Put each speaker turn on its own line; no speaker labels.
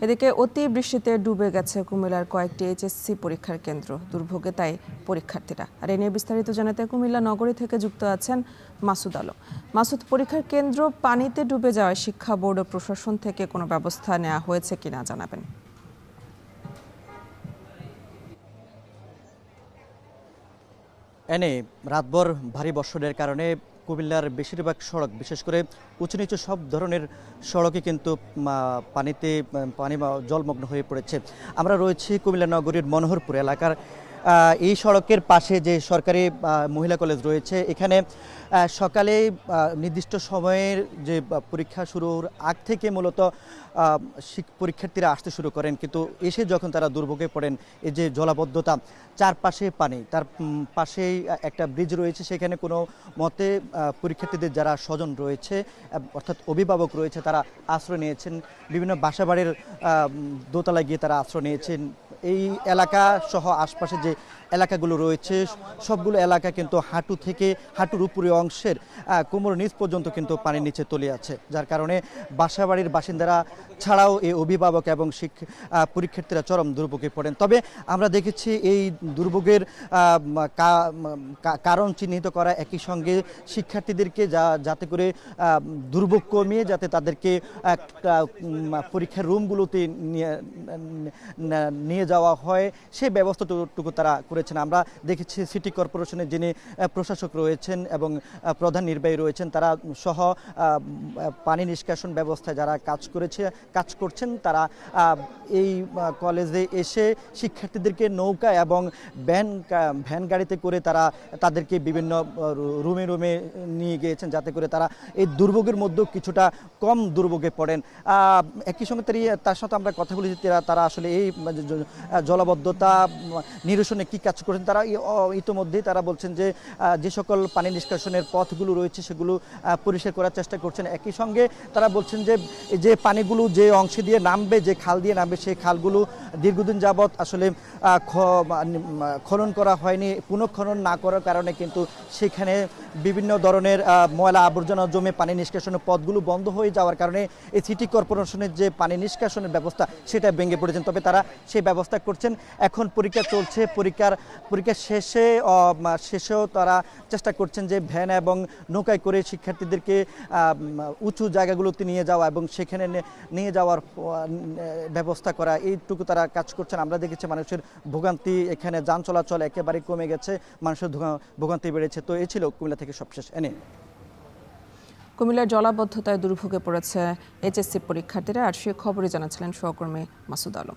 এদিকে অতি বৃষ্টিতে ডুবে গেছে কুমিল্লার কয়েকটি এইচএসসি পরীক্ষার কেন্দ্র। দুর্ভোগে তাই পরীক্ষার্থীরা। আর এ নিয়ে বিস্তারিত জানাতে কুমিল্লা নগরী থেকে যুক্ত আছেন মাসুদ আলম। মাসুদ, পরীক্ষার কেন্দ্র পানিতে ডুবে যাওয়ায় শিক্ষা বোর্ড ও প্রশাসন থেকে কোনো ব্যবস্থা নেওয়া হয়েছে কিনা জানাবেন।
রাতভর ভারী বর্ষণের কারণে কুমিল্লার বেশিরভাগ সড়ক, বিশেষ করে উঁচু নিচু সব ধরনের সড়কই কিন্তু পানি জলমগ্ন হয়ে পড়েছে। আমরা রয়েছি কুমিল্লা নগরীর মনোহরপুর এলাকার। এই সড়কের পাশে যে সরকারি মহিলা কলেজ রয়েছে, এখানে সকালে নির্দিষ্ট সময়ের যে পরীক্ষা শুরুর আগ থেকে মূলত পরীক্ষার্থীরা আসতে শুরু করেন, কিন্তু এসে যখন তারা দুর্ভোগে পড়েন, এই যে জলাবদ্ধতা, চারপাশে পানি, তার পাশেই একটা ব্রিজ রয়েছে, সেখানে কোনো মতে পরীক্ষার্থীদের যারা স্বজন রয়েছে অর্থাৎ অভিভাবক রয়েছে, তারা আশ্রয় নিয়েছেন বিভিন্ন বাসাবাড়ির দোতলায় গিয়ে তারা আশ্রয় নিয়েছেন। এই এলাকা সহ আশপাশে যে এলাকাগুলো রয়েছে সবগুলো এলাকা কিন্তু হাঁটু থেকে হাঁটুর উপরে অংশের কোমর নিচ পর্যন্ত কিন্তু পানির নিচে তলিয়ে আছে, যার কারণে বাসাবাড়ির বাসিন্দারা ছাড়াও এই অভিভাবক এবং পরীক্ষার্থীরা চরম দুর্ভোগে পড়েন। তবে আমরা দেখেছি এই দুর্ভোগের কারণ চিহ্নিত করা, একই সঙ্গে শিক্ষার্থীদেরকে যাতে করে দুর্ভোগ কমিয়ে যাতে তাদেরকে পরীক্ষার রুমগুলোতে নিয়ে যাওয়া হয় সেই ব্যবস্থাটুকু তারা করেছেন। আমরা দেখেছি সিটি কর্পোরেশনের যিনি প্রশাসক রয়েছেন এবং প্রধান নির্বাহী রয়েছেন, তারা সহ পানি নিষ্কাশন ব্যবস্থায় যারা কাজ করছেন, তারা এই কলেজে এসে শিক্ষার্থীদেরকে নৌকা এবং ভ্যান গাড়িতে করে তাদেরকে বিভিন্ন রুমে নিয়ে গিয়েছেন, যাতে করে তারা এই দুর্ভোগের মধ্যেও কিছুটা কম দুর্ভোগে পড়েন। একই সঙ্গে তার সাথে আমরা কথা বলেছি, তারা আসলে এই জলাবদ্ধতা নিরসনে কি কাজ করেন। তারা ইতিমধ্যেই তারা বলছেন যে সকল পানি নিষ্কাশনের পথগুলো রয়েছে সেগুলো পরিষ্কার করার চেষ্টা করছেন। একই সঙ্গে তারা বলছেন যে পানিগুলো যে অংশে দিয়ে নামবে, যে খাল দিয়ে নামবে, সেই খালগুলো দীর্ঘদিন যাবৎ আসলে খনন করা হয়নি। পুনঃখনন না করার কারণে কিন্তু সেখানে বিভিন্ন ধরনের ময়লা আবর্জনা জমে পানি নিষ্কাশনের পথগুলো বন্ধ হয়ে যাওয়ার কারণে এই সিটি কর্পোরেশনের যে পানি নিষ্কাশনের ব্যবস্থা সেটা ভেঙে পড়েছেন। তবে তারা সেই ব্যবস্থা করছেন। এখন পরীক্ষা চলছে, পরীক্ষা শেষেও তারা চেষ্টা করছেন যে ভ্যান এবং নৌকায় করে শিক্ষার্থীদেরকে উঁচু জায়গাগুলোতে নিয়ে যাওয়া এবং সেখানে নিয়ে যাওয়ার ব্যবস্থা করা, এইটুকু তারা কাজ করছেন। আমরা দেখেছি মানুষের ভোগান্তি, এখানে যান চলাচল একেবারে কমে গেছে, মানুষের ভোগান্তি বেড়েছে। তো এই ছিল কুমিল্লা থেকে সবশেষ।
কুমিল্লার জলাবদ্ধতায় দুর্ভোগে পড়েছে এইচএসসি পরীক্ষার্থীরা, আর সে খবরই জানাচ্ছিলেন সহকর্মী মাসুদ আলম।